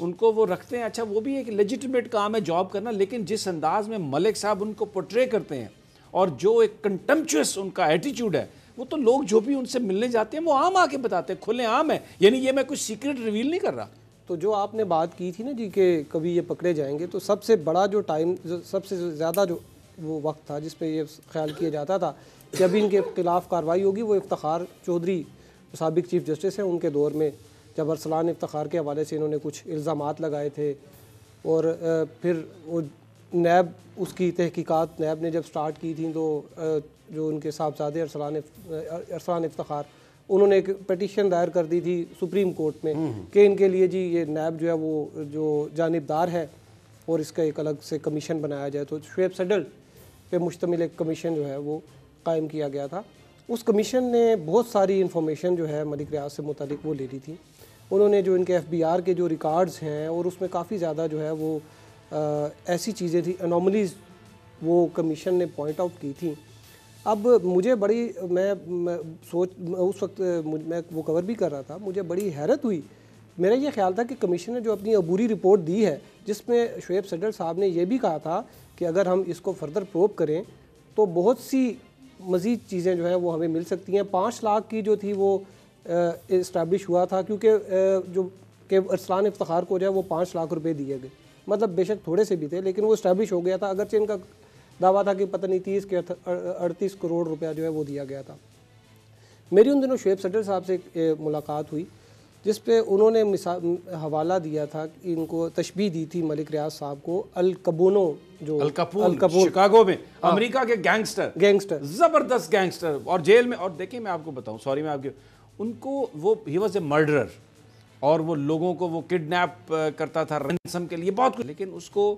ان کو وہ رکھتے ہیں. اچھا وہ بھی ایک لیجیٹمیٹ کام ہے جاب کرنا, لیکن جس انداز میں ملک صاحب ان کو پورٹرے کرتے ہیں اور جو ایک کنٹمپچوس ان کا ایٹیچیوڈ ہے, وہ تو لوگ جو بھی ان سے ملنے جاتے ہیں وہ عام آ کے بتاتے ہیں, کھلے عام ہے. یعنی یہ میں کچھ سیکرٹ ریویل نہیں کر رہا. تو جو آپ نے بات کی تھی نا جی کہ کبھی یہ پکڑے جائیں گے, تو سب سے بڑا جو ٹائم, سب سے زیادہ جو وہ وقت تھا جس پہ یہ خیال کیا جاتا تھا کہ ابھی ان کے خلاف کارروائی ہوگی, وہ افتخار چودھری سابق چیف جسٹس ہیں, ان کے دور میں جب ارسلان افتخار کے حوالے سے انہوں نے کچھ الزامات لگائے تھے, اور پھر وہ نیب اس کی تحقیقات نیب نے جب سٹارٹ کی تھیں تو جو ان کے صاحبزادے ارسلان افتخار, انہوں نے ایک پیٹیشن دائر کر دی تھی سپریم کورٹ میں کہ ان کے لیے جی یہ نیب جو ہے وہ جو جانبدار ہے اور اس کا ایک الگ سے کمیشن بنایا جائے. تو شعیب سڈل پہ مشتمل ایک کمیشن جو ہے وہ قائم کیا گیا تھا. اس کمیشن نے بہت ساری انفارمیشن جو ہے ملک ریاض سے متعلق وہ لے لی تھی. انہوں نے جو ان کے FBR کے جو ریکارڈز ہیں, اور اس میں کافی زیادہ جو ہے وہ ایسی چیزیں تھیں, انوملیز وہ کمیشن نے پوائنٹ آؤٹ کی تھیں. اب مجھے بڑی میں اس وقت میں وہ کور بھی کر رہا تھا, مجھے بڑی حیرت ہوئی. میرا یہ خیال تھا کہ کمیشن نے جو اپنی عبوری رپورٹ دی ہے جس میں شعیب سڈل صاحب نے یہ بھی کہا تھا کہ اگر ہم اس کو فردر پروب کریں تو بہت سی مزید چیزیں جو ہیں وہ ہمیں مل سکتی ہیں. 5 لاکھ کی جو تھی وہ اسٹیبلش ہوا تھا, کیونکہ جو کہ ارسلان افتخار کو جو ہے وہ 5 لاکھ روپے دیے گئے, مطلب بے شک تھوڑے سے بھی تھے لیکن وہ اسٹیبلش ہو گیا تھا, اگرچہ ان کا دعویٰ تھا کہ پتہ نہیں 30 کے 38 کروڑ روپیہ جو ہے وہ دیا گیا تھا. میری ان دنوں شعیب سڈل صاحب سے ایک ملاقات ہوئی جس پہ انہوں نے حوالہ دیا تھا, ان کو تشبیہ دی تھی ملک ریاض صاحب کو الکبونو, جو الکپون شکاگو میں امریکہ کے گینگسٹر, زبردست گینگسٹر, اور جیل میں. اور دیکھیں میں آپ کو بتاؤں, سوری میں آپ کے, ان کو وہ ہی واز اے مرڈرر, اور وہ لوگوں کو وہ کڈنیپ کرتا تھا رینسم کے لیے بہت کچھ, لیکن اس کو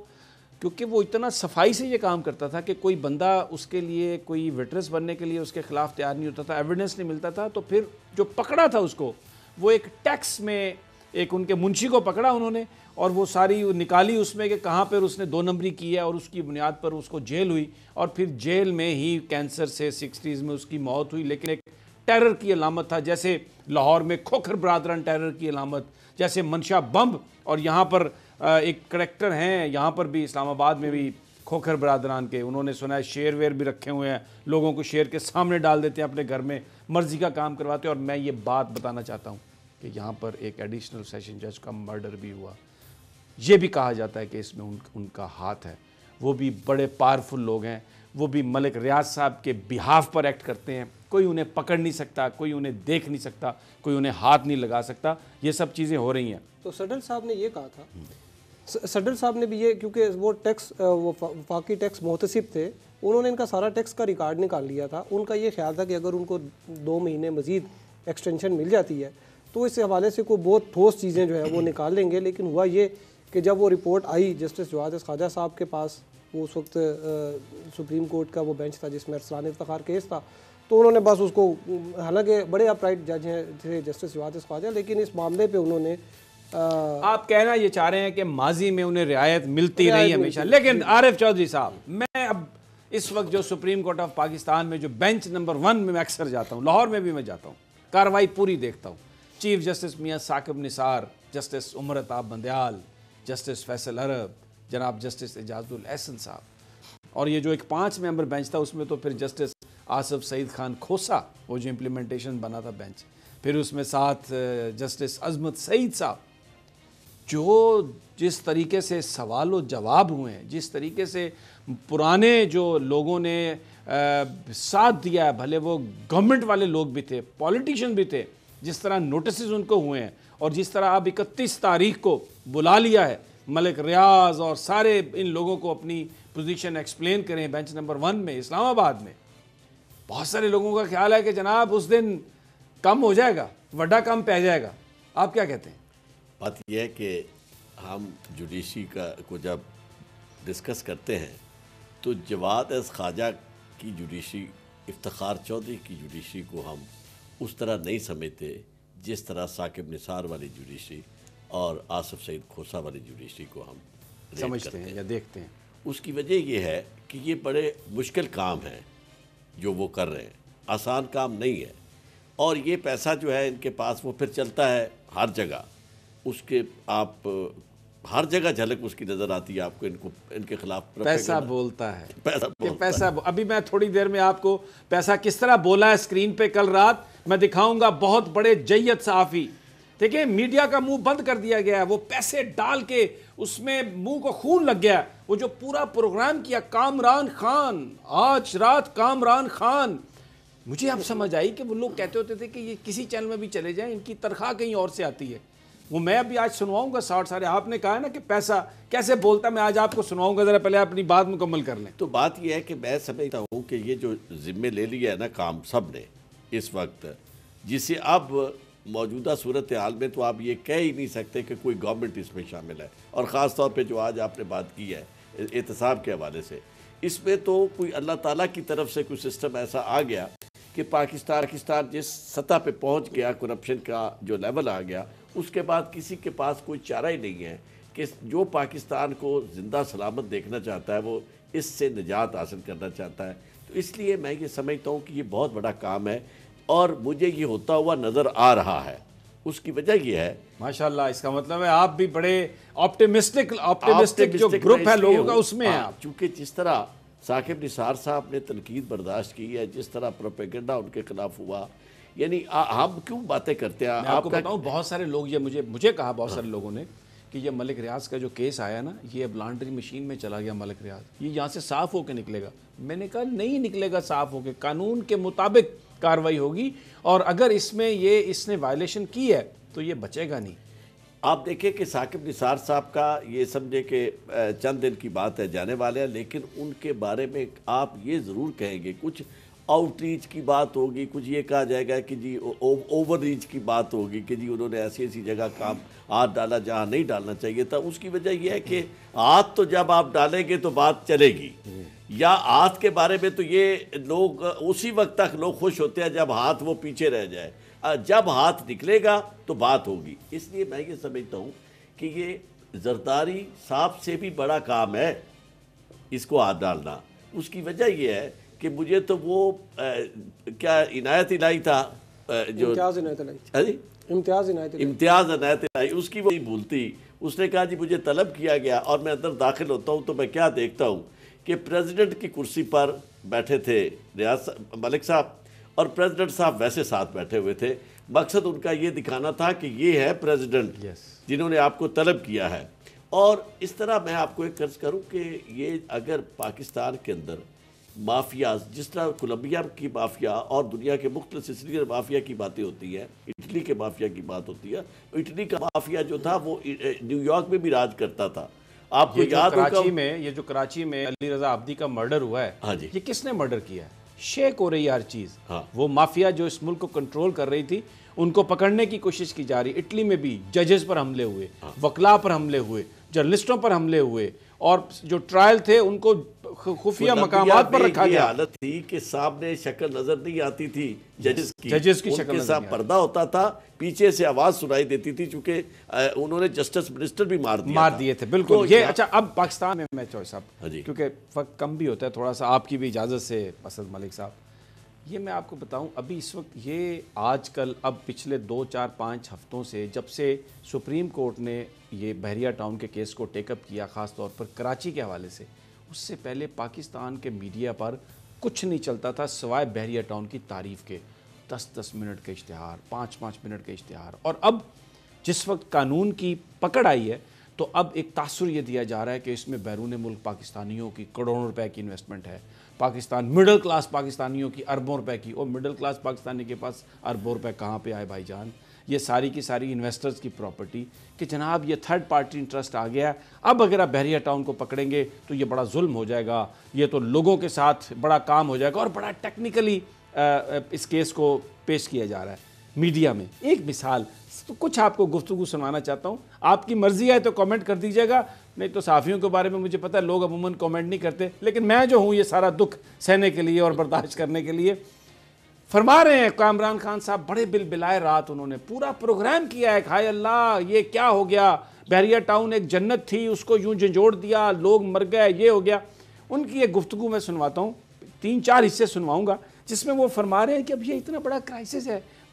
کیونکہ وہ اتنا صفائی سے یہ کام کرتا تھا کہ کوئی بندہ اس کے لیے کوئی وٹنس بننے کے لیے اس کے خلاف تیار نہیں ہوتا تھا, ایویڈنس نہیں ملتا تھا. تو پھر جو پکڑا تھا اس کو, وہ ایک ٹیکس میں ایک ان کے منشی کو پکڑا انہوں نے, اور وہ ساری نکالی اس میں کہ کہاں پر اس نے 2 نمبری کی ہے, اور اس کی بنیاد پر اس کو جیل ہوئی, اور پھر جیل میں ہی کینسر سے 60s میں اس کی موت ہوئی. لیکن ایک ٹیرر کی علامت تھا, جیسے لاہور میں کھوکھر برادران ٹیرر کی علامت, جیسے منشا بمب, اور یہاں پر ایک کریکٹر ہیں یہاں پر بھی اسلام آباد میں بھی کھوکھر برادران کے, انہوں نے سنا ہے شیر ویر بھی رکھے ہوئے ہیں, لوگوں کو شیر کے سامنے ڈال دیتے ہیں اپنے گھر میں, مرضی کا کام کرواتے ہیں. اور میں یہ بات بتانا چاہتا ہوں کہ یہاں پر ایک ایڈیشنل سیشن جج کا مرڈر بھی ہوا. یہ بھی کہا جاتا ہے کہ اس میں ان کا ہاتھ ہے. وہ بھی بڑے پاورفل لوگ ہیں, وہ بھی ملک ریاض صاحب کے بہاف پر ایکٹ کرتے ہیں. کوئی انہیں پکڑ نہیں سکتا, کوئی انہیں دیکھ نہیں سکتا, کوئی انہیں ہاتھ نہیں لگا سکتا. یہ سب چیزیں ہو رہی ہیں. تو سڈل صاحب نے یہ کہا تھا, سڈل صاحب نے بھی یہ, کیونکہ وہ ٹیکس وہ وفاقی ٹیکس محتسب تھے, انہوں نے ان کا سارا ٹیکس کا ریکارڈ نکال لیا تھا. ان کا یہ خیال تھا کہ اگر ان کو 2 مہینے مزید ایکسٹینشن مل جاتی ہے تو اس حوالے سے کوئی بہت ٹھوس چیزیں جو ہے وہ نکال لیں گے. لیکن ہوا یہ کہ جب وہ رپورٹ آئی جسٹس جواد خواجہ صاحب کے پاس, وہ اس وقت سپریم کورٹ کا وہ بینچ تھا جس میں ارسلان افتخار کیس تھا, تو انہوں نے بس اس کو, حالانکہ بڑے اپرائٹ جج ہیں تھے جسٹس جواد خواجہ, لیکن اس معاملے پہ انہوں نے آپ کہنا یہ چاہ رہے ہیں کہ ماضی میں انہیں رعایت ملتی رہی ہمیشہ. لیکن عارف چودھری صاحب, میں اب اس وقت جو سپریم کورٹ آف پاکستان میں جو بینچ نمبر 1 میں اکثر جاتا ہوں, لاہور میں بھی میں جاتا ہوں, کاروائی پوری دیکھتا ہوں. چیف جسٹس میاں ثاقب نثار, جسٹس عمر عطاب بندیال, جسٹس فیصل عرب, جناب جسٹس اعجاز الاحسن صاحب, اور یہ جو ایک 5 ممبر بینچ تھا اس میں تو پھر جسٹس آصف سعید خان کھوسا, وہ جو امپلیمنٹیشن بنا تھا بینچ, پھر اس میں ساتھ جسٹس عظمت سعید صاحب. جو جس طریقے سے سوال و جواب ہوئے ہیں, جس طریقے سے پرانے جو لوگوں نے ساتھ دیا ہے, بھلے وہ گورنمنٹ والے لوگ بھی تھے, پولیٹیشین بھی تھے, جس طرح نوٹسز ان کو ہوئے ہیں, اور جس طرح اب 31 تاریخ کو بلا لیا ہے ملک ریاض اور سارے ان لوگوں کو اپنی پوزیشن ایکسپلین کریں بینچ نمبر 1 میں اسلام آباد میں. بہت سارے لوگوں کا خیال ہے کہ جناب اس دن کم ہو جائے گا, وڈا کم پہ جائے گا. آپ کیا کہتے ہیں؟ بات یہ ہے کہ ہم جوڈیشری کو جب ڈسکس کرتے ہیں تو جواد خواجہ کی جوڈیشری, افتخار چودھری کی جوڈیشری کو ہم اس طرح نہیں سمجھتے جس طرح ثاقب نثار والی جوڈیشری اور آصف سعید کھوسا والی جوڈیشری کو ہم سمجھتے ہیں یا دیکھتے ہیں. اس کی وجہ یہ ہے کہ یہ بڑے مشکل کام ہیں جو وہ کر رہے ہیں, آسان کام نہیں ہے, اور یہ پیسہ جو ہے ان کے پاس وہ پھر چلتا ہے ہر جگہ. اس کے آپ ہر جگہ جھلک اس کی نظر آتی ہے آپ کو ان کے خلاف پیسہ بولتا ہے پیسہ ابھی میں تھوڑی دیر میں آپ کو پیسہ کس طرح بولا ہے اسکرین پہ کل رات میں دکھاؤں گا. بہت بڑے جیت صحافی دیکھیں میڈیا کا منہ بند کر دیا گیا ہے, وہ پیسے ڈال کے اس میں منہ کو خون لگ گیا. وہ جو پورا پروگرام کیا کامران خان, آج رات کامران خان, مجھے اب سمجھ آئی کہ وہ لوگ کہتے ہوتے تھے کہ یہ کسی چینل میں بھی چلے جائیں ان کی تنخواہ کہیں اور سے آتی ہے. وہ میں ابھی آج سنواؤں گا سارے آپ نے کہا ہے نا کہ پیسہ کیسے بولتا ہے, میں آج آپ کو سنواؤں گا, ذرا پہلے اپنی بات مکمل کر لیں. تو بات یہ ہے کہ میں سمجھتا ہوں کہ یہ جو ذمے لے لیا ہے نا کام سب نے اس وقت, جسے اب موجودہ صورتحال میں تو آپ یہ کہہ ہی نہیں سکتے کہ کوئی گورنمنٹ اس میں شامل ہے, اور خاص طور پہ جو آج آپ نے بات کی ہے احتساب کے حوالے سے, اس میں تو کوئی اللہ تعالیٰ کی طرف سے کوئی سسٹم ایسا آ گیا کہ پاکستان جس سطح پہ پہنچ گیا, کرپشن کا جو لیول آ گیا, اس کے بعد کسی کے پاس کوئی چارہ ہی نہیں ہے کہ جو پاکستان کو زندہ سلامت دیکھنا چاہتا ہے وہ اس سے نجات حاصل کرنا چاہتا ہے. تو اس لیے میں یہ سمجھتا ہوں کہ یہ بہت بڑا کام ہے اور مجھے یہ ہوتا ہوا نظر آ رہا ہے. اس کی وجہ یہ ہے ماشاءاللہ, اس کا مطلب ہے آپ بھی بڑے آپٹیمسٹک جو گروپ ہے لوگوں کا اس میں ہیں آپ. چونکہ جس طرح ثاقب نثار صاحب نے تنقید برداشت کی ہے, جس طرح پروپیگنڈا ان کے خلاف ہوا, یعنی ہم کیوں باتیں کرتے ہیں. میں آپ کو بتاؤں بہت سارے لوگ یہ مجھے کہا بہت سارے لوگوں نے کہ یہ ملک ریاض کا جو کیس آیا نا, یہ اب لانڈری مشین میں چلا گیا ملک ریاض, یہ یہاں سے صاف ہو کے نکلے گا. میں نے کہا نہیں نکلے گا صاف ہو کے, قانون کے مطابق کارروائی ہوگی, اور اگر اس میں اس نے وائلیشن کی ہے تو یہ بچے گا نہیں. آپ دیکھیں کہ ثاقب نثار صاحب کا یہ سمجھے کہ چند دن کی بات ہے, جانے والے ہیں, لیکن ان کے بارے میں آپ یہ ضرور کہیں گے کچھ آؤٹ ریچ کی بات ہوگی, کچھ یہ کہا جائے گا کہ جی اوور ریچ کی بات ہوگی کہ جی انہوں نے ایسی جگہ کام ہاتھ ڈالا جہاں نہیں ڈالنا چاہیے تھا. اس کی وجہ یہ ہے کہ ہاتھ تو جب آپ ڈالیں گے تو بات چلے گی, یا ہاتھ کے بارے میں تو یہ لوگ اسی وقت تک لوگ خوش ہوتے ہیں جب ہاتھ وہ پیچھے رہ جائے, جب ہاتھ نکلے گا تو بات ہوگی. اس لیے میں یہ سمجھتا ہوں کہ یہ زرداری صاحب سے بھی بڑا کام ہے اس کو ہاتھ ڈالنا. اس کی وجہ یہ ہے کہ مجھے تو وہ کیا عنایت الہی تھا, جو امتیاز عنایت الہی, اس کی وہ نہیں بھولتی. اس نے کہا جی مجھے طلب کیا گیا اور میں اندر داخل ہوتا ہوں تو میں کیا دیکھتا ہوں کہ پریزیڈنٹ کی کرسی پر بیٹھے تھے ملک صاحب, اور پریزیڈنٹ صاحب ویسے ساتھ بیٹھے ہوئے تھے. مقصد ان کا یہ دکھانا تھا کہ یہ ہے پریزیڈنٹ جنہوں نے آپ کو طلب کیا ہے. اور اس طرح میں آپ کو ایک عرض کروں کہ یہ اگر پاکستان کے اندر مافیاز, جس طرح کولمبیا کی مافیا اور دنیا کے مختلف سلسلے مافیا کی باتیں ہوتی ہیں, اٹلی کے مافیا کی بات ہوتی ہے, اٹلی کا مافیا جو تھا وہ نیو یارک میں بھی راج کرتا تھا. آپ کو یاد ہوگا یہ جو کراچی میں علی رضا عابدی کا مرڈر ہوا ہے, یہ کس نے مرڈر کیا ہے؟ شیک ہو رہی ہے ہر چیز. وہ مافیا جو اس ملک کو کنٹرول کر رہی تھی ان کو پکڑنے کی کوشش کی جا رہی. اٹلی میں بھی ججز پر حملے ہوئے, وکلا پر حملے ہوئے, جرنلسٹوں پر حملے ہوئے, اور جو ٹرائل تھے ان کو خفیہ مقامات پر رکھا گیا. حالت تھی کہ سامنے شکل نظر نہیں آتی تھی ججز کی شکل, ان کے ساتھ پردہ ہوتا تھا, پیچھے سے آواز سنائی دیتی تھی, چونکہ انہوں نے جسٹس منسٹر بھی مار دیے تھے. بالکل. یہ اچھا اب پاکستان میں چوہے صاحب, کیونکہ وقت کم بھی ہوتا ہے تھوڑا سا, آپ کی بھی اجازت سے اسد ملک صاحب, یہ میں آپ کو بتاؤں ابھی اس وقت یہ آج کل اب پچھلے 2 4 5 ہفتوں سے جب سے سپریم کورٹ نے یہ بحریہ ٹاؤن کے کیس کو ٹیک اپ کیا, خاص طور پر کراچی کے حوالے سے, اس سے پہلے پاکستان کے میڈیا پر کچھ نہیں چلتا تھا سوائے بحریہ ٹاؤن کی تعریف کے. 10 منٹ کے اشتہار, 5 منٹ کے اشتہار. اور اب جس وقت قانون کی پکڑ آئی ہے تو اب ایک تاثر یہ دیا جا رہا ہے کہ اس میں بیرون ملک پاکستانیوں کی کروڑوں روپے کی انویسٹمنٹ ہے, پاکستان مڈل کلاس پاکستانیوں کی اربوں روپے کی. اور مڈل کلاس پاکستانی کے پاس اربوں روپے کہاں پہ آئے بھائی جان؟ یہ ساری کی ساری انویسٹرز کی پراپرٹی کہ جناب یہ تھرڈ پارٹی انٹرسٹ آ گیا. اب اگر آپ بحریہ ٹاؤن کو پکڑیں گے تو یہ بڑا ظلم ہو جائے گا, یہ تو لوگوں کے ساتھ بڑا کام ہو جائے گا, اور بڑا ٹیکنیکلی اس کیس کو پیش کیا جا رہا ہے میڈیا میں. ایک مثال تو کچھ آپ کو گفتگو سنوانا چاہتا ہوں, آپ کی مرضی ہے تو کامنٹ کر دیجیے گا, نہیں تو صحافیوں کے بارے میں مجھے پتہ ہے لوگ عموماً کامنٹ نہیں کرتے, لیکن میں جو ہوں یہ سارا دکھ سہنے کے لیے اور برداشت کرنے کے لیے. فرما رہے ہیں کامران خان صاحب بڑے بلائے رات انہوں نے پورا پروگرام کیا ہے, ہائے اللہ یہ کیا ہو گیا, بحریہ ٹاؤن ایک جنت تھی اس کو یوں جھنجھوڑ دیا, لوگ مر گئے, یہ ہو گیا. ان کی ایک گفتگو میں سنواتا ہوں, 3 4 حصے سنواؤں گا, جس میں وہ فرما رہے ہیں کہ اب یہ اتنا بڑا کرائسس ہے,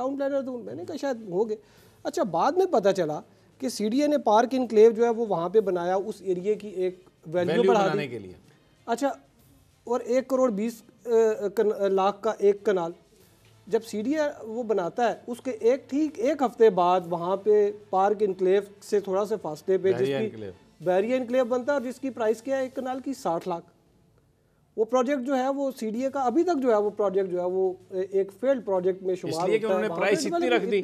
ٹاؤن پلانر تو میں نے کہا شاید ہو گئے. اچھا بعد میں پتہ چلا کہ سی ڈی اے نے پارک انکلیو جو ہے وہ وہاں پہ بنایا اس ایریے کی ایک ویلیو بڑھا دی کے لیے. اچھا اور 1,20,00,000 کا ایک کنال جب سی ڈی اے وہ بناتا ہے اس کے ایک ہفتے بعد وہاں پہ پارک انکلیو سے تھوڑا سے فاصلے پہ جس کی بیریا انکلیو بنتا ہے اور جس کی پرائس کیا ہے ایک کنال کی 60 لاکھ. وہ پروجیکٹ جو ہے وہ سی ڈی اے کا ابھی تک جو ہے وہ پروجیکٹ جو ہے وہ ایک فیلڈ پروجیکٹ میں شمار ہوتا ہے. اس لیے کہ انہوں نے پرائس اتنی رکھ دی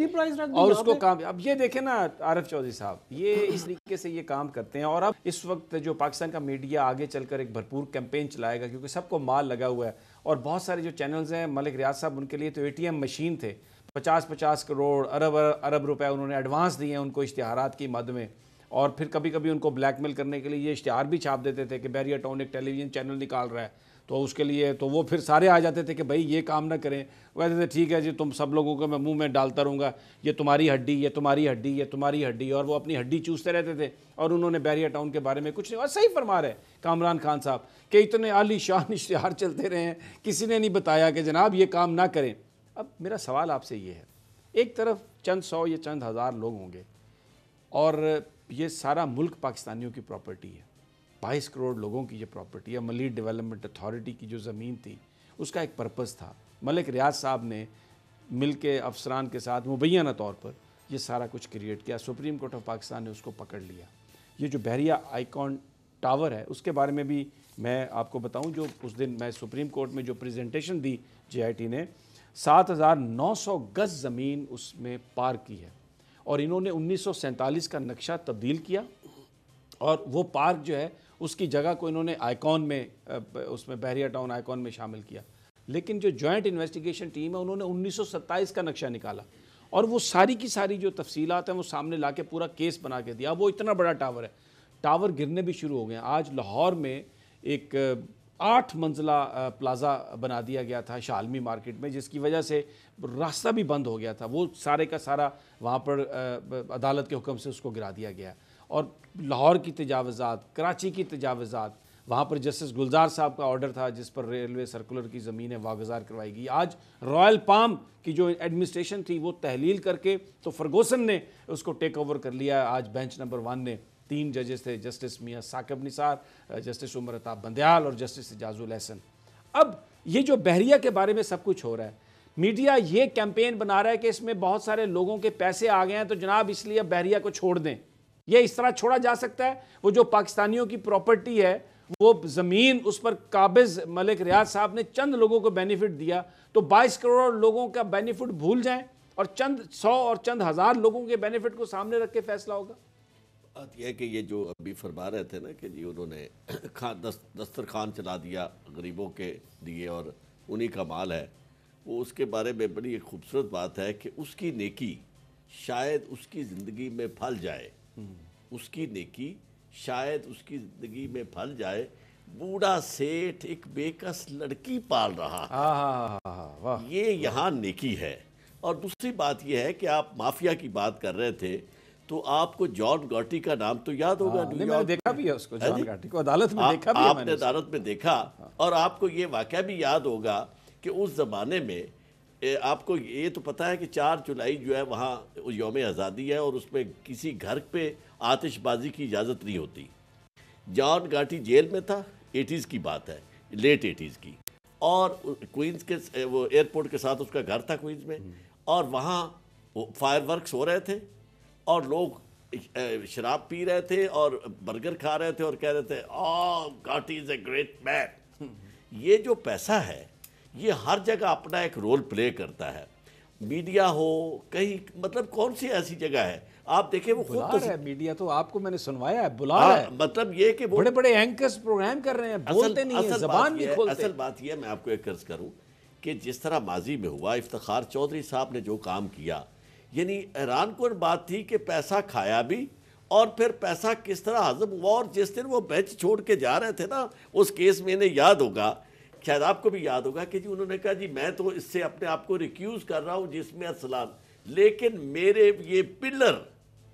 اور اس کو کام. اب یہ دیکھیں نا عارف چودھری صاحب, یہ اس طریقے سے یہ کام کرتے ہیں. اور اب اس وقت جو پاکستان کا میڈیا آگے چل کر ایک بھرپور کیمپین چلائے گا کیونکہ سب کو مال لگا ہوا ہے, اور بہت سارے جو چینلز ہیں ملک ریاض صاحب ان کے لیے تو ATM مشین تھے. 50 کروڑ ارب روپے انہوں نے ایڈوانس دیے ہیں ان کو اشتہارات کی مد میں, اور پھر کبھی کبھی ان کو بلیک میل کرنے کے لیے یہ اشتہار بھی چھاپ دیتے تھے کہ بیریا ٹاؤن ایک ٹیلی ویژن چینل نکال رہا ہے, تو اس کے لیے تو وہ پھر سارے آ جاتے تھے کہ بھائی یہ کام نہ کریں. وہ کہتے تھے ٹھیک ہے جی تم سب لوگوں کو میں منہ میں ڈالتا رہوں گا, یہ تمہاری ہڈی, یہ تمہاری ہڈی, یہ تمہاری ہڈی, اور وہ اپنی ہڈی چوستے رہتے تھے. اور انہوں نے بیریا ٹاؤن کے بارے میں کچھ نہیں. اور صحیح فرما رہے کامران خان صاحب کہ اتنے عالی شان اشتہار چلتے رہے ہیں, کسی نے نہیں بتایا کہ جناب یہ کام نہ کریں. اب میرا سوال آپ سے یہ ہے, ایک طرف چند سو یا چند ہزار لوگ ہوں گے اور یہ سارا ملک پاکستانیوں کی پراپرٹی ہے, 22 کروڑ لوگوں کی یہ پراپرٹی ہے. ملیٹ ڈیولپمنٹ اتھارٹی کی جو زمین تھی اس کا ایک پرپس تھا. ملک ریاض صاحب نے مل کے افسران کے ساتھ مبینہ طور پر یہ سارا کچھ کریٹ کیا. سپریم کورٹ آف پاکستان نے اس کو پکڑ لیا. یہ جو بحریہ آئیکن ٹاور ہے اس کے بارے میں بھی میں آپ کو بتاؤں, جو اس دن میں سپریم کورٹ میں جو پریزنٹیشن دی JIT نے, 7,900 گز زمین اس میں پارک کی ہے, اور انہوں نے 1947 کا نقشہ تبدیل کیا اور وہ پارک جو ہے اس کی جگہ کو انہوں نے آئیکن میں اس میں بحریہ ٹاؤن آئیکن میں شامل کیا. لیکن جو جوائنٹ انویسٹیگیشن ٹیم ہے انہوں نے 1927 کا نقشہ نکالا اور وہ ساری کی ساری جو تفصیلات ہیں وہ سامنے لا کے پورا کیس بنا کے دیا. وہ اتنا بڑا ٹاور ہے, ٹاور گرنے بھی شروع ہو گئے ہیں. آج لاہور میں ایک 8 منزلہ پلازا بنا دیا گیا تھا شالمی مارکیٹ میں, جس کی وجہ سے راستہ بھی بند ہو گیا تھا. وہ سارے کا سارا وہاں پر عدالت کے حکم سے اس کو گرا دیا گیا. اور لاہور کی تجاوزات, کراچی کی تجاوزات, وہاں پر جسٹس گلزار صاحب کا آرڈر تھا جس پر ریلوے سرکولر کی زمینیں واگزار کروائی گئی. آج رائل پام کی جو ایڈمنسٹریشن تھی وہ تحلیل کر کے تو فرگوسن نے اس کو ٹیک اوور کر لیا. آج بینچ نمبر 1 نے 3 ججز تھے, جسٹس میاں ثاقب نثار, جسٹس عمر عطا بندیال اور جسٹس اعجاز الحسن. اب یہ جو بحریہ کے بارے میں سب کچھ ہو رہا ہے, میڈیا یہ کیمپین بنا رہا ہے کہ اس میں بہت سارے لوگوں کے پیسے آ گئے ہیں تو جناب اس لیے بحریہ کو چھوڑ دیں. یہ اس طرح چھوڑا جا سکتا ہے؟ وہ جو پاکستانیوں کی پراپرٹی ہے وہ زمین اس پر قابض ملک ریاض صاحب نے چند لوگوں کو بینیفٹ دیا, تو 22 کروڑ لوگوں کا بینیفٹ بھول جائیں اور چند 100 اور چند ہزار لوگوں کے بینیفٹ کو سامنے رکھ کے فیصلہ ہوگا. بات یہ ہے کہ یہ جو ابھی فرما رہے تھے نا کہ جی انہوں نے دسترخوان چلا دیا غریبوں کے لیے اور انہی کا مال ہے, وہ اس کے بارے میں بڑی ایک خوبصورت بات ہے کہ اس کی نیکی شاید اس کی زندگی میں پھل جائے, اس کی نیکی شاید اس کی زندگی میں پھل جائے. بوڑھا سیٹھ ایک بے کس لڑکی پال رہا, یہ یہاں نیکی ہے. اور دوسری بات یہ ہے کہ آپ مافیا کی بات کر رہے تھے تو آپ کو جان گاٹی کا نام تو یاد ہوگا. میں نے دیکھا بھی ہے اس کو, جان گاٹی کو عدالت میں دیکھا بھی ہے. آپ نے عدالت میں دیکھا, اور آپ کو یہ واقعہ بھی یاد ہوگا کہ اس زمانے میں آپ کو یہ تو پتہ ہے کہ 4 جولائی جو ہے وہاں یوم آزادی ہے اور اس میں کسی گھر پہ آتش بازی کی اجازت نہیں ہوتی. جان گاٹی جیل میں تھا, 80s کی بات ہے, لیٹ 80s کی, اور کوئنز کے وہ ایئرپورٹ کے ساتھ اس کا گھر تھا کوئنز میں, اور وہاں فائر ورکس ہو رہے تھے اور لوگ شراب پی رہے تھے اور برگر کھا رہے تھے اور کہہ رہے تھے گاٹی از اے گریٹ مین. یہ جو پیسہ ہے یہ ہر جگہ اپنا ایک رول پلے کرتا ہے. میڈیا ہو کہیں, مطلب کون سی ایسی جگہ ہے آپ دیکھیں وہ خود بلا رہا ہے میڈیا, تو آپ کو میں نے سنوایا ہے, بلا رہا ہے. مطلب یہ کہ بڑے بڑے اینکرز پروگرام کر رہے ہیں, بولتے نہیں ہیں, زبان نہیں کھولتے. اصل بات یہ ہے, میں آپ کو ایک عرض کروں کہ جس طرح ماضی میں ہوا, افتخار چودھری صاحب نے جو کام کیا, یعنی حیران کن بات تھی کہ پیسہ کھایا بھی اور پھر پیسہ کس طرح ہضم ہوا. اور جس دن وہ بینچ چھوڑ کے جا رہے تھے نا اس کیس میں, انہیں یاد ہوگا, شاید آپ کو بھی یاد ہوگا کہ جی انہوں نے کہا جی میں تو اس سے اپنے آپ کو ریکیوز کر رہا ہوں جس میں اصلان, لیکن میرے یہ پلر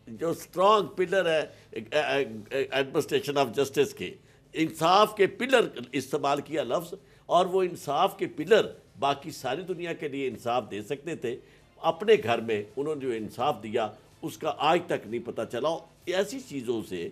جو سٹرانگ پلر ہے ایڈمنسٹریشن آف جسٹس کے, انصاف کے پلر استعمال کیا لفظ, اور وہ انصاف کے پلر باقی ساری دنیا کے لیے انصاف دے سکتے تھے. اپنے گھر میں انہوں نے جو انصاف دیا اس کا آج تک نہیں پتہ چلا. ایسی چیزوں سے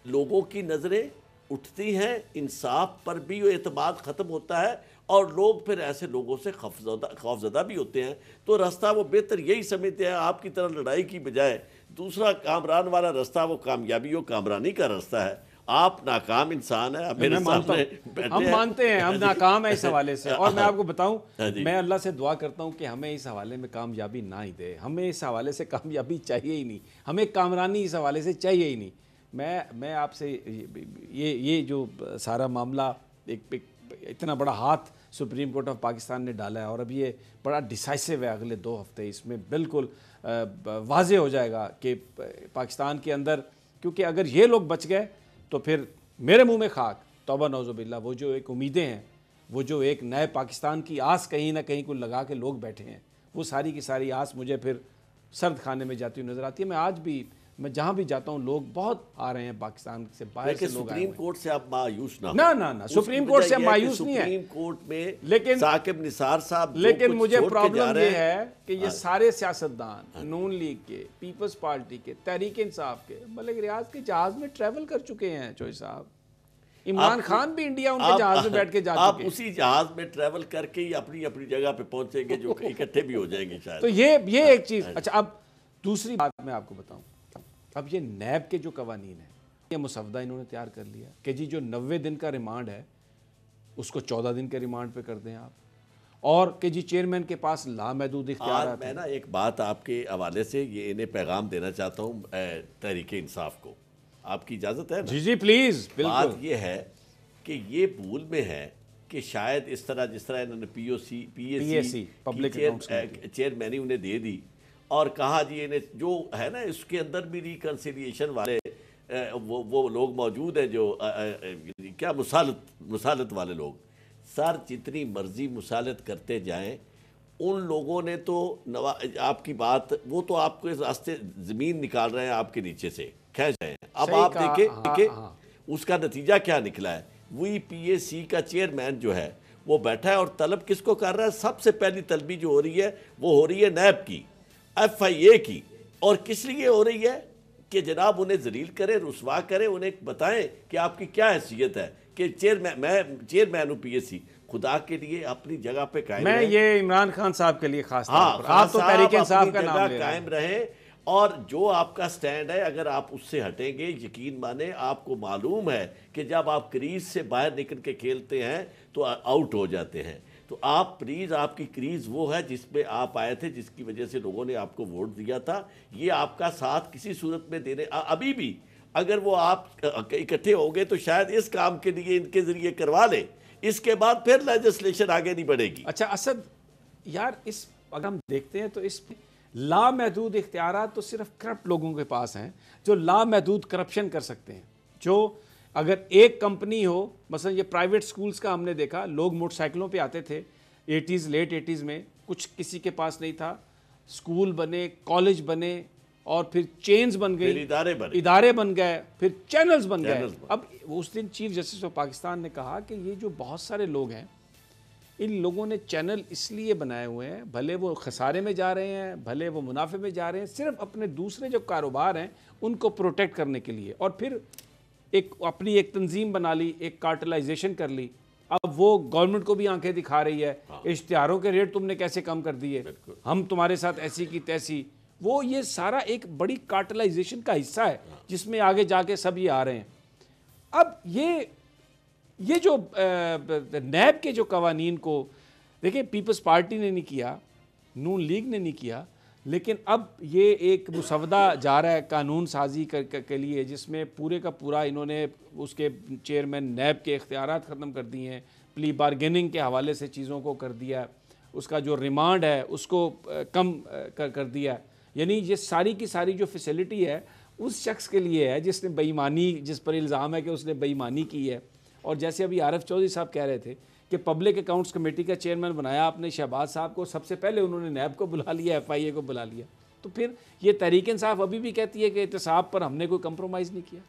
لوگوں کی نظریں اٹھتی ہیں, انصاف پر بھی اعتماد ختم ہوتا ہے, اور لوگ پھر ایسے لوگوں سے خوفزدہ بھی ہوتے ہیں. تو راستہ وہ بہتر یہی سمجھتے ہیں آپ کی طرح لڑائی کی بجائے دوسرا کامران والا راستہ وہ کامیابی و کامرانی کا راستہ ہے. آپ ناکام انسان ہیں, میرے سامنے بیٹھے ہم مانتے ہیں ہم ناکام ہیں اس حوالے سے, اور میں آپ کو بتاؤں جی. میں اللہ سے دعا کرتا ہوں کہ ہمیں اس حوالے میں کامیابی نہ ہی دے, ہمیں اس حوالے سے کامیابی چاہیے ہی نہیں, ہمیں کامرانی اس حوالے سے چاہیے ہی نہیں. میں آپ سے یہ جو سارا معاملہ ایک اتنا بڑا ہاتھ سپریم کورٹ آف پاکستان نے ڈالا ہے, اور اب یہ بڑا ڈیسائسو ہے اگلے 2 ہفتے, اس میں بالکل واضح ہو جائے گا کہ پاکستان کے اندر, کیونکہ اگر یہ لوگ بچ گئے تو پھر میرے منہ میں خاک, توبہ نعوذ باللہ. وہ جو ایک امیدیں ہیں, وہ جو ایک نئے پاکستان کی آس کہیں نہ کہیں کو لگا کے لوگ بیٹھے ہیں, وہ ساری کی ساری آس مجھے پھر سرد خانے میں جاتی ہوئی نظر آتی ہے. میں آج بھی میں جہاں بھی جاتا ہوں لوگ بہت آ رہے ہیں پاکستان سے باہر سے لوگ آئے ہیں. سپریم کورٹ سے آپ مایوس نہ ہو. نہ سپریم کورٹ سے مایوس نہیں ہے. سپریم کورٹ میں لیکن ثاقب نثار صاحب لیکن مجھے پرابلم یہ ہے کہ یہ سارے سیاستدان نون لیگ کے, پیپلز پارٹی کے, تحریک انصاف کے, ملک ریاض کے جہاز میں ٹریول کر چکے ہیں. چوئی صاحب, عمران خان بھی انڈیا ان کے جہاز میں بیٹھ کے جا چکے ہیں. آپ اسی جہاز میں ٹریول کر کے ہی اپنی اپنی جگہ پہ پہنچیں گے, جو اکٹھے بھی ہو جائیں گے شاید. تو یہ ایک چیز. اچھا, اب دوسری بات میں آپ کو بتاؤں, اب یہ نیب کے جو قوانین ہیں, یہ مسودہ انہوں نے تیار کر لیا کہ جی جو 90 دن کا ریمانڈ ہے اس کو 14 دن کے ریمانڈ پہ کر دیں آپ, اور کہ جی چیئرمین کے پاس لامحدود اختیارات. میں نا ایک بات آپ کے حوالے سے یہ انہیں پیغام دینا چاہتا ہوں تحریک انصاف کو, آپ کی اجازت ہے نا؟ جی پلیز. بات یہ ہے کہ یہ بھول میں ہے کہ شاید اس طرح جس طرح انہوں نے پی اے سی پبلک اکاؤنٹس چیئرمینی انہیں دے دی, اور کہا جی انہیں جو ہے نا اس کے اندر بھی ریکنسیلیشن والے وہ لوگ موجود ہیں جو کیا مسالت والے لوگ. سر جتنی مرضی مسالت کرتے جائیں, ان لوگوں نے تو آپ کی بات, وہ تو آپ کو اس راستے زمین نکال رہے ہیں آپ کے نیچے سے کھینچ رہے ہیں. اب آپ دیکھیں اس کا نتیجہ کیا نکلا ہے. وہی پی اے سی کا چیئرمین جو ہے وہ بیٹھا ہے اور طلب کس کو کر رہا ہے؟ سب سے پہلی طلبی جو ہو رہی ہے وہ ہو رہی ہے نیب کی, ایف آئی اے کی. اور کس لیے ہو رہی ہے؟ کہ جناب انہیں ذلیل کریں, رسوا کریں, انہیں بتائیں کہ آپ کی کیا حیثیت ہے کہ چیئرمین ہوں پی اے سی. خدا کے لیے اپنی جگہ پہ قائم رہیں. میں یہ عمران خان صاحب کے لیے خاص طور پر, آپ تو تحریک انصاف کا نام لے رہے ہیں, قائم رہیں, اور جو آپ کا سٹینڈ ہے اگر آپ اس سے ہٹیں گے, یقین مانیں آپ کو معلوم ہے کہ جب آپ کریز سے باہر نکل کے کھیلتے ہیں تو آؤٹ ہو جاتے ہیں. تو آپ پلیز, آپ کی کریز وہ ہے جس پہ آپ آئے تھے, جس کی وجہ سے لوگوں نے آپ کو ووٹ دیا تھا. یہ آپ کا ساتھ کسی صورت میں دینے, ابھی بھی اگر وہ آپ اکٹھے ہو گئے تو شاید اس کام کے لیے ان کے ذریعے کروا لیں, اس کے بعد پھر لیجسلیشن آگے نہیں بڑھے گی. اچھا اسد یار, اس اگر ہم دیکھتے ہیں تو اس لامحدود اختیارات تو صرف کرپٹ لوگوں کے پاس ہیں جو لامحدود کرپشن کر سکتے ہیں. جو اگر ایک کمپنی ہو, مثلا یہ پرائیویٹ سکولز کا ہم نے دیکھا, لوگ موٹر سائیکلوں پہ آتے تھے لیٹ 80s میں, کچھ کسی کے پاس نہیں تھا, سکول بنے, کالج بنے, اور پھر چینز بن گئی, ادارے بن گئے, پھر چینلز بن گئے. اب اس دن چیف جسٹس آف پاکستان نے کہا کہ یہ جو بہت سارے لوگ ہیں, ان لوگوں نے چینل اس لیے بنائے ہوئے ہیں, بھلے وہ خسارے میں جا رہے ہیں, بھلے وہ منافع میں جا رہے ہیں, صرف اپنے دوسرے جو کاروبار ہیں ان کو پروٹیکٹ کرنے کے لیے, اور پھر اپنی ایک تنظیم بنا لی, ایک کارٹلائزیشن کر لی. اب وہ گورنمنٹ کو بھی آنکھیں دکھا رہی ہے, اشتہاروں کے ریٹ تم نے کیسے کم کر دیے, ہم تمہارے ساتھ ایسی کی تیسی. وہ یہ سارا ایک بڑی کارٹلائزیشن کا حصہ ہے جس میں آگے جا کے سب یہ آ رہے ہیں. اب یہ جو نیب کے جو قوانین کو دیکھیں, پیپلز پارٹی نے نہیں کیا, نون لیگ نے نہیں کیا, لیکن اب یہ ایک مسودہ جا رہا ہے قانون سازی کے لیے, جس میں پورے کا پورا انہوں نے اس کے چیئرمین نیب کے اختیارات ختم کر دیے ہیں, پلی بارگیننگ کے حوالے سے چیزوں کو کر دیا, اس کا جو ریمانڈ ہے اس کو کم کر دیا. یعنی یہ ساری کی ساری جو فیسلٹی ہے اس شخص کے لیے ہے جس نے بے ایمانی, جس پر الزام ہے کہ اس نے بے ایمانی کی ہے. اور جیسے ابھی عارف چودھری صاحب کہہ رہے تھے کہ پبلک اکاؤنٹس کمیٹی کا چیئرمین بنایا آپ نے شہباز صاحب کو, سب سے پہلے انہوں نے نیب کو بلا لیا, ایف آئی اے کو بلا لیا. تو پھر یہ تحریک انصاف ابھی بھی کہتی ہے کہ احتساب پر ہم نے کوئی کمپرومائز نہیں کیا.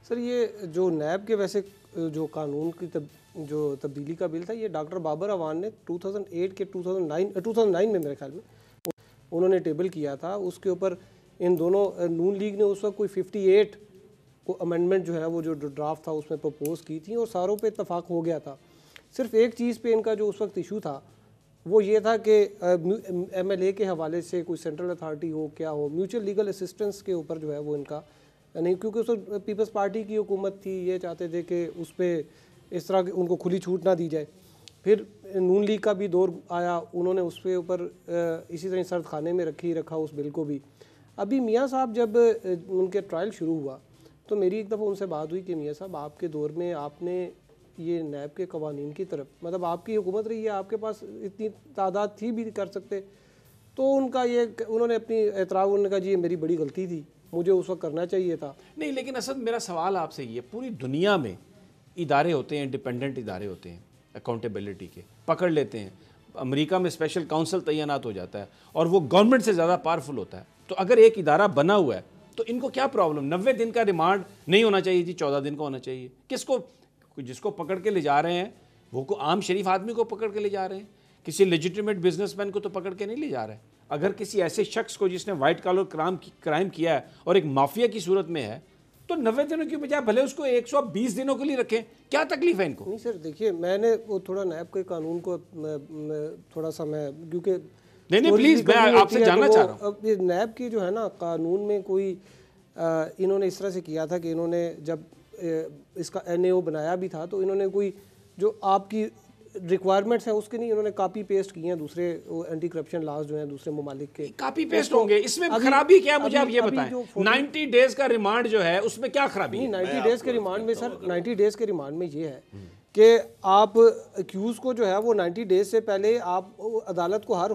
سر یہ جو نیب کے ویسے جو قانون کی جو تبدیلی کا بل تھا, یہ ڈاکٹر بابر اعوان نے 2008 کے 2009 میں میرے خیال میں انہوں نے ٹیبل کیا تھا اس کے اوپر ان دونوں نون لیگ نے اس وقت کوئی 58 کو امینڈمنٹ جو ہے وہ جو ڈرافٹ تھا اس میں پرپوز کی تھی اور ساروں پہ اتفاق ہو گیا تھا. صرف ایک چیز پہ ان کا جو اس وقت ایشو تھا وہ یہ تھا کہ ایم ایل اے کے حوالے سے کوئی سینٹرل اتھارٹی ہو کیا ہو میوچل لیگل اسسٹنس کے اوپر جو ہے وہ ان کا نہیں, کیونکہ اس وقت پیپلز پارٹی کی حکومت تھی, یہ چاہتے تھے کہ اس پہ اس طرح ان کو کھلی چھوٹ نہ دی جائے. پھر نون لیگ کا بھی دور آیا, انہوں نے اس پہ اوپر اسی طرح سرد خانے میں رکھا اس بل کو بھی. ابھی میاں صاحب جب ان کے ٹرائل شروع ہوا تو میری ایک دفعہ ان سے بات ہوئی کہ میاں صاحب آپ کے دور میں آپ نے یہ نیب کے قوانین کی طرف, مطلب آپ کی حکومت رہی ہے, آپ کے پاس اتنی تعداد تھی بھی کر سکتے, تو ان کا یہ انہوں نے اپنی اعتراف, انہوں نے کہا جی یہ میری بڑی غلطی تھی, مجھے اس وقت کرنا چاہیے تھا. نہیں لیکن اسد میرا سوال آپ سے یہ, پوری دنیا میں ادارے ہوتے ہیں, انڈیپینڈنٹ ادارے ہوتے ہیں اکاؤنٹیبلٹی کے, پکڑ لیتے ہیں. امریکہ میں اسپیشل کونسل تعینات ہو جاتا ہے اور وہ گورنمنٹ سے زیادہ پاورفل ہوتا ہے. تو اگر ایک ادارہ بنا ہوا ہے تو ان کو کیا پرابلم, 90 دن کا ریمانڈ نہیں ہونا چاہیے جی, 14 دن کا ہونا چاہیے. کس کو, جس کو پکڑ کے لے جا رہے ہیں وہ کو عام شریف آدمی کو پکڑ کے لے جا رہے ہیں, کسی لیجیٹیمیٹ بزنس مین کو تو پکڑ کے نہیں لے جا رہے ہیں. اگر کسی ایسے شخص کو جس نے وائٹ کالر کرائم کیا ہے اور ایک مافیا کی صورت میں ہے تو 90 دنوں کی بجائے بھلے اس کو 120 دنوں کے لیے رکھیں, کیا تکلیف ہے ان کو؟ نہیں سر دیکھیے, میں نے وہ تھوڑا نیب کے قانون کو تھوڑا سا میں کیونکہ نہیں پلیز میں آپ سے جاننا چاہ رہا ہوں. نیب کی جو ہے نا قانون میں کوئی انہوں نے اس طرح سے کیا تھا کہ انہوں نے جب اس کا این اے او بنایا بھی تھا تو انہوں نے کوئی جو آپ کی ریکوائرمنٹس ہیں اس کے نہیں, انہوں نے کاپی پیسٹ کی ہیں دوسرے اینٹی کرپشن لاز جو ہیں دوسرے ممالک کے. کاپی پیسٹ ہوں گے, اس میں خرابی کیا ہے مجھے آپ یہ بتائیں. 90 ڈیز کا ریمانڈ جو ہے اس میں کیا خرابی ہے؟ 90 ڈیز کے ریمانڈ میں سر 90 ڈیز کے ریمانڈ میں یہ ہے کہ آپ ایکیوز کو جو ہے وہ 90 ڈیز سے پہلے آپ عدالت کو ہر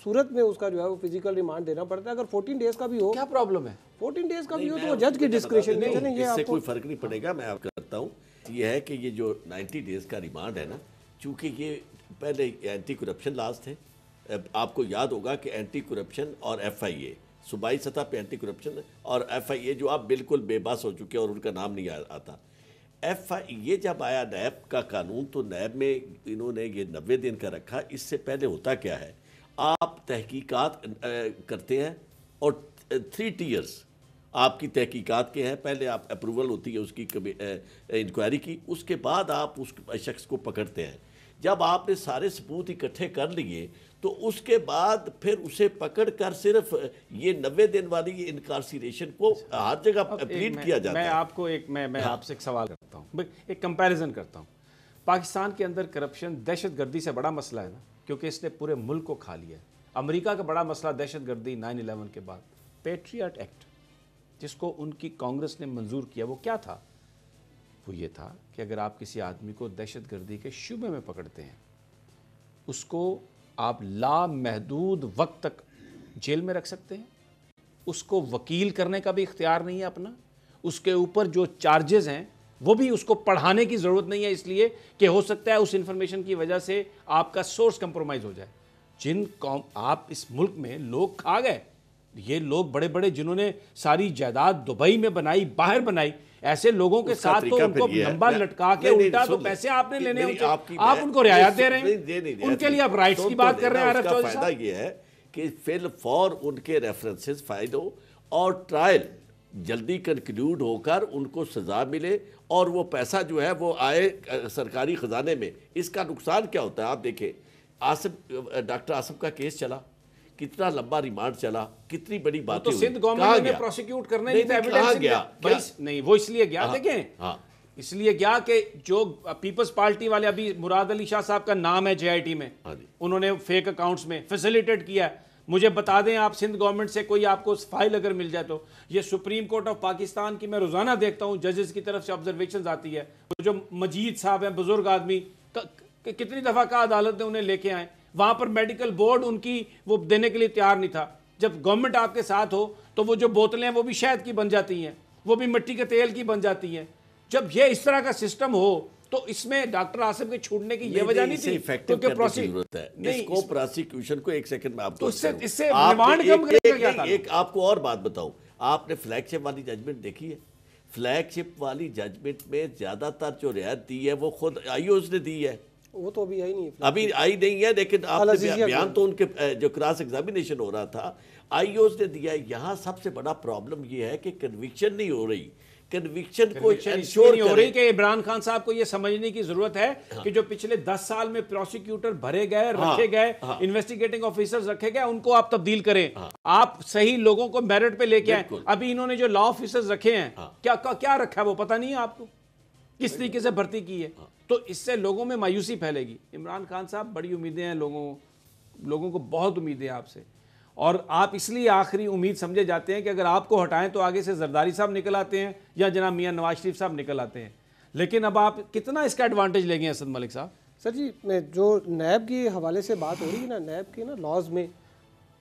صورت میں اس کا جو ہے وہ فزیکل ریمانڈ دینا پڑتا ہے. اگر 14 ڈیز کا بھی ہو, کیا پرابلم ہے؟ 14 ڈیز کا بھی ہو تو وہ جج کی ڈسکریشن میں ہے. اس سے کوئی فرق نہیں پڑے گا. میں آپ کرتا ہوں یہ ہے کہ یہ جو 90 ڈیز کا ریمانڈ ہے نا, چونکہ یہ پہلے اینٹی کرپشن لاز تھے, آپ کو یاد ہوگا کہ اینٹی کرپشن اور ایف آئی اے, صوبائی سطح پہ اینٹی کرپشن اور ایف آئی اے جو آپ بالکل بے بس ہو چکے اور ان کا نام نہیں آتا. ایف آئی اے جب آیا نیب کا قانون تو نیب میں انہوں نے یہ 90 دن کا رکھا. اس سے پہلے ہوتا کیا ہے, آپ تحقیقات کرتے ہیں اور 3 ٹیئرز آپ کی تحقیقات کے ہیں. پہلے آپ اپروول ہوتی ہے اس کی انکوائری کی, اس کے بعد آپ اس شخص کو پکڑتے ہیں. جب آپ نے سارے ثبوت اکٹھے کر لیے تو اس کے بعد پھر اسے پکڑ کر صرف یہ 90 دن والی انکارسیریشن کو ہر جگہ پلیڈ کیا جاتا ہے. میں آپ کو میں آپ سے ایک سوال کرتا ہوں, ایک کمپیریزن کرتا ہوں. پاکستان کے اندر کرپشن دہشت گردی سے بڑا مسئلہ ہے نا, کیونکہ اس نے پورے ملک کو کھا لیا ہے. امریکہ کا بڑا مسئلہ دہشت گردی 9/11 کے بعد, پیٹریاٹ ایکٹ جس کو ان کی کانگریس نے منظور کیا, وہ کیا تھا؟ وہ یہ تھا کہ اگر آپ کسی آدمی کو دہشت گردی کے شبے میں پکڑتے ہیں, اس کو آپ لامحدود وقت تک جیل میں رکھ سکتے ہیں, اس کو وکیل کرنے کا بھی اختیار نہیں ہے اپنا, اس کے اوپر جو چارجز ہیں وہ بھی اس کو پڑھانے کی ضرورت نہیں ہے, اس لیے کہ ہو سکتا ہے اس انفارمیشن کی وجہ سے آپ کا سورس کمپرومائز ہو جائے. جن قوم آپ اس ملک میں لوگ کھا گئے, یہ لوگ بڑے بڑے جنہوں نے ساری جائیداد دبئی میں بنائی, باہر بنائی, ایسے لوگوں کے ساتھ تو ان کو لمبا لٹکا کے الٹا تو پیسے آپ نے لینے ہوتے, آپ ان کو رعایت دے رہے ہیں, ان کے لیے آپ رائٹس کی بات کر رہے ہیں. عارف چودھری صاحب, فائدہ یہ ہے کہ فی الفور ان کے ریفرنسز فائل ہو اور ٹرائل جلدی کنکلیوڈ ہو کر ان کو سزا ملے اور وہ پیسہ جو ہے وہ آئے سرکاری خزانے میں. اس کا نقصان کیا ہوتا ہے آپ دیکھیں, ڈاکٹر آصف کا کیس چلا, کتنا لمبا ریمانڈ چلا, کتنی بڑی بات تو سندھ گورنمنٹ نے پروسیکیوٹ کرنے نہیں تھا, ایویڈنس گیا نہیں, وہ اس لیے گیا, دیکھیں اس لیے گیا کہ جو پیپلز پارٹی والے, ابھی مراد علی شاہ صاحب کا نام ہے JIT میں, انہوں نے فیک اکاؤنٹس میں فیسیلیٹیٹ کیا ہے. مجھے بتا دیں آپ سندھ گورنمنٹ سے کوئی آپ کو فائل اگر مل جائے تو, یہ سپریم کورٹ آف پاکستان کی میں روزانہ دیکھتا ہوں ججز کی طرف سے آبزرویشنز آتی ہے, جو مجید صاحب ہیں بزرگ آدمی, کتنی دفعہ کا عدالت نے انہیں لے کے آئے, وہاں پر میڈیکل بورڈ ان کی وہ دینے کے لیے تیار نہیں تھا. جب گورنمنٹ آپ کے ساتھ ہو تو وہ جو بوتلیں ہیں وہ بھی شہد کی بن جاتی ہیں, وہ بھی مٹی کے تیل کی بن جاتی ہیں. جب یہ اس طرح کا سسٹم ہو تو اس میں ڈاکٹر آصف کے چھوڑنے کی یہ وجہ نہیں تھی, کیونکہ پروسیکیوشن کو ایک سیکنڈ میں آپ کو اس سے ریمانڈ کم کرنے کا کیا تھا. ایک آپ کو اور بات بتاؤں, آپ نے فلیگ شپ والی ججمنٹ دیکھی ہے؟ فلیگ شپ والی ججمنٹ میں زیادہ تر جو رعایت دی ہے وہ خود آئی اوز نے دی ہے. وہ تو ابھی آئی نہیں ہے، ابھی آئی نہیں ہے، لیکن آپ نے بیان تو ان کے جو کراس ایگزامینیشن ہو رہا تھا آئی اوز نے دیا. یہاں سب سے بڑا پرابلم یہ ہے کہ کنوکشن نہیں ہو رہی. کنوکشن کو انشور ہو رہی کہ عمران خان صاحب کو یہ سمجھنے کی ضرورت ہے کہ جو پچھلے 10 سال میں پروسیکیوٹر بھرے گئے، رکھے گئے، انویسٹیگیٹنگ آفیسرز رکھے گئے، ان کو آپ تبدیل کریں، آپ صحیح لوگوں کو میرٹ پہ لے کے آئیں. ابھی انہوں نے جو لا آفیسرز رکھے ہیں کیا رکھا ہے وہ پتہ نہیں ہے آپ کو کس طریقے سے بھرتی کی ہے. تو اس سے لوگوں میں مایوسی پھیلے گی. عمران خان صاحب بڑی امیدیں ہیں لوگوں کو بہت امیدیں ہیں آپ سے، اور آپ اس لیے آخری امید سمجھے جاتے ہیں کہ اگر آپ کو ہٹائیں تو آگے سے زرداری صاحب نکل آتے ہیں یا جناب میاں نواز شریف صاحب نکل آتے ہیں. لیکن اب آپ کتنا اس کا ایڈوانٹیج لیں گے اسد ملک صاحب؟ سر جی جو نیب کے حوالے سے بات ہو رہی ہے نا، نیب کے نا لاز میں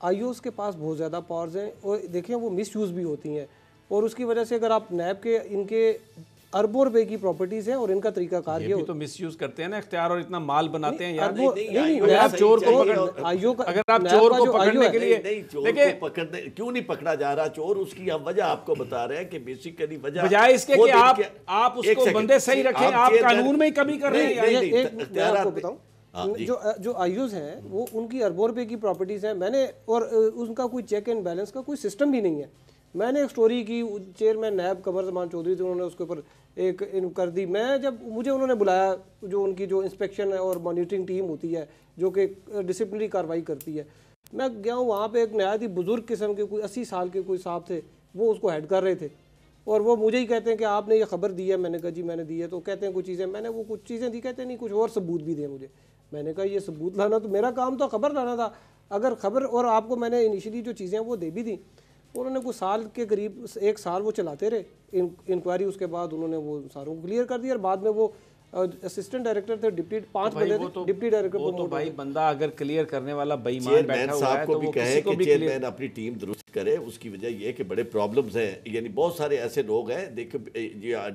آئی اوز کے پاس بہت زیادہ پاورز ہیں، اور دیکھیں وہ مس یوز بھی ہوتی ہیں، اور اس کی وجہ سے اگر آپ نیب کے ان کے اربوں روپے کی پراپرٹیز ہیں اور ان کا طریقہ کار یہ تو مس یوز کرتے ہیں نا اختیار، اور اتنا مال بناتے ہیں یار. اگر آپ چور کو پکڑنے کے لیے کیوں نہیں پکڑا جا رہا چور، اس کی ہم وجہ آپ کو بتا رہے ہیں کہ بیسیکلی وجہ بجائے اس کے کہ آپ اس کو بندے صحیح رکھیں، آپ قانون میں ہی کمی کر رہے ہیں. میں آپ کو بتاؤں جو آئی اوز ہیں وہ ان کی اربوں روپے کی پراپرٹیز ہیں، میں نے اور ان کا کوئی چیک اینڈ بیلنس کا کوئی سسٹم بھی نہیں ہے. میں نے ایک سٹوری کی، چیئرمین نیب قمر زمان چودھری تھے، انہوں نے اس کے اوپر ایک کر دی. میں جب مجھے انہوں نے بلایا، جو ان کی جو انسپیکشن اور مانیٹرنگ ٹیم ہوتی ہے جو کہ ڈسپلنری کارروائی کرتی ہے، میں گیا ہوں وہاں پہ. ایک نہایت ہی بزرگ قسم کے کوئی 80 سال کے کوئی صاحب تھے، وہ اس کو ہیڈ کر رہے تھے، اور وہ مجھے ہی کہتے ہیں کہ آپ نے یہ خبر دی ہے. میں نے کہا جی میں نے دی ہے. تو کہتے ہیں کچھ چیزیں، میں نے وہ کچھ چیزیں دی، کہتے ہیں نہیں کچھ اور ثبوت بھی دیں مجھے. میں نے کہا یہ ثبوت لانا تو میرا کام تو خبر لانا تھا. اگر خبر، اور آپ کو میں نے انیشلی جو چیزیں وہ دے بھی دیں. انہوں نے کچھ سال کے قریب 1 سال وہ چلاتے رہے انکوائری. اس کے بعد انہوں نے وہ ساروں کو کلیئر کر دیا، اور بعد میں وہ اسسٹنٹ ڈائریکٹر تھے، 5 بندے تھے ڈپٹی ڈائریکٹر. وہ تو بھائی بندہ اگر کلیئر کرنے والا بے ایمان بیٹھا ہوا ہے تو وہ کہے کہ چیئرمین اپنی ٹیم درست کرے. اس کی وجہ یہ ہے کہ بڑے پرابلمز ہیں، یعنی بہت سارے ایسے لوگ ہیں. دیکھو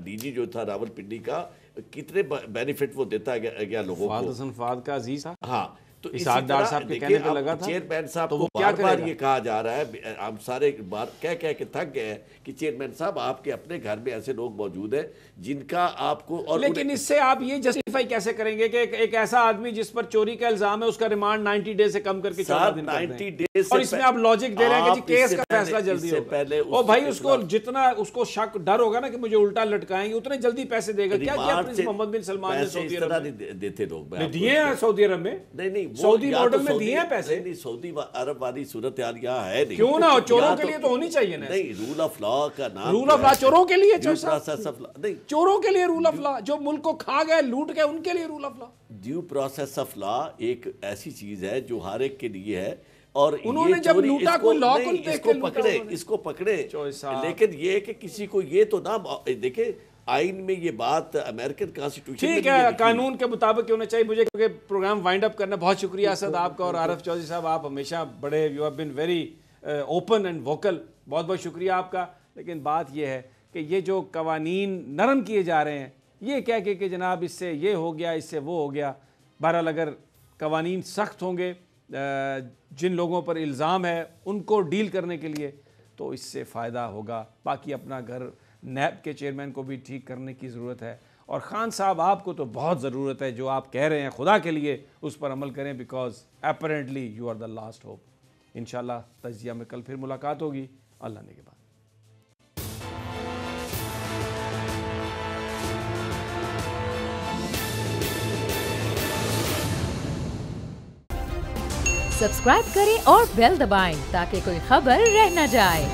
ڈی جی جو تھا راول پنڈی کا، کتنے بینیفٹ وہ دیتا گیا لوگوں کو. فہد حسن فہد کا عزیز. ہاں، تو اسحاق ڈار صاحب کے کہنے پہ لگا تھا چیئرمین صاحب کو بار بار یہ کہا جا رہا ہے، ہم سارے بار کہہ کے تھک گئے ہیں کہ چیئرمین صاحب آپ کے اپنے گھر میں ایسے لوگ موجود ہیں جن کا آپ کو. اور لیکن اس سے آپ یہ جسٹیفائی کیسے کریں گے کہ ایک ایسا آدمی جس پر چوری کا الزام ہے اس کا ریمانڈ 90 ڈیز سے کم کر کے 14 دن کر دیں، اور اس میں آپ لاجک دے رہے ہیں کہ جی کیس کا فیصلہ جلدی ہوگا. اور بھائی اس کو جتنا اس کو شک ڈر ہوگا نا کہ مجھے الٹا لٹکائیں گے، اتنے جلدی پیسے دے گا. کیا کیا پرنس محمد بن سلمان نے سعودی عرب میں دیتے لوگ دیے ہیں؟ سعودی عرب میں نہیں، سعودی ماڈل میں دیے ہیں پیسے. نہیں، سعودی عرب والی صورتحال یہاں ہے نہیں. کیوں نہ ہو؟ چوروں کے لیے تو ہونی چاہیے نا. نہیں، رول آف لا کا نام، رول آف لا چوروں کے لیے، نہیں چوروں کے لیے رول آف لا، جو ملک کو کھا گئے لوٹ گئے ان کے لیے rule of law. Due process of law ایک ایسی چیز ہے جو ہر ایک کے لیے ہے، اور انہوں نے جب لوٹا کوئی لا کو اس کو پکڑے. لیکن یہ کہ کسی کو یہ تو نہ دیکھیں، آئین میں یہ بات امریکن کانسٹیٹیوشن ٹھیک ہے، قانون کے مطابق ہونا چاہیے. مجھے کیونکہ پروگرام وائنڈ اپ کرنا. بہت شکریہ اسد آپ کا، اور عارف چودھری صاحب آپ ہمیشہ بڑے you have been very open and vocal. بہت بہت شکریہ آپ کا. لیکن بات یہ ہے کہ یہ جو قوانین نرم کیے جا رہے ہیں، یہ کہہ کے کہ جناب اس سے یہ ہو گیا، اس سے وہ ہو گیا. بہرحال اگر قوانین سخت ہوں گے جن لوگوں پر الزام ہے ان کو ڈیل کرنے کے لیے، تو اس سے فائدہ ہوگا. باقی اپنا گھر نیب کے چیئرمین کو بھی ٹھیک کرنے کی ضرورت ہے، اور خان صاحب آپ کو تو بہت ضرورت ہے. جو آپ کہہ رہے ہیں خدا کے لیے اس پر عمل کریں، because apparently you are the last hope. انشاءاللہ تجزیہ میں کل پھر ملاقات ہوگی. اللہ نے کے بعد. سبسکرائب کریں اور بیل دبائیں تاکہ کوئی خبر رہ نہ جائے.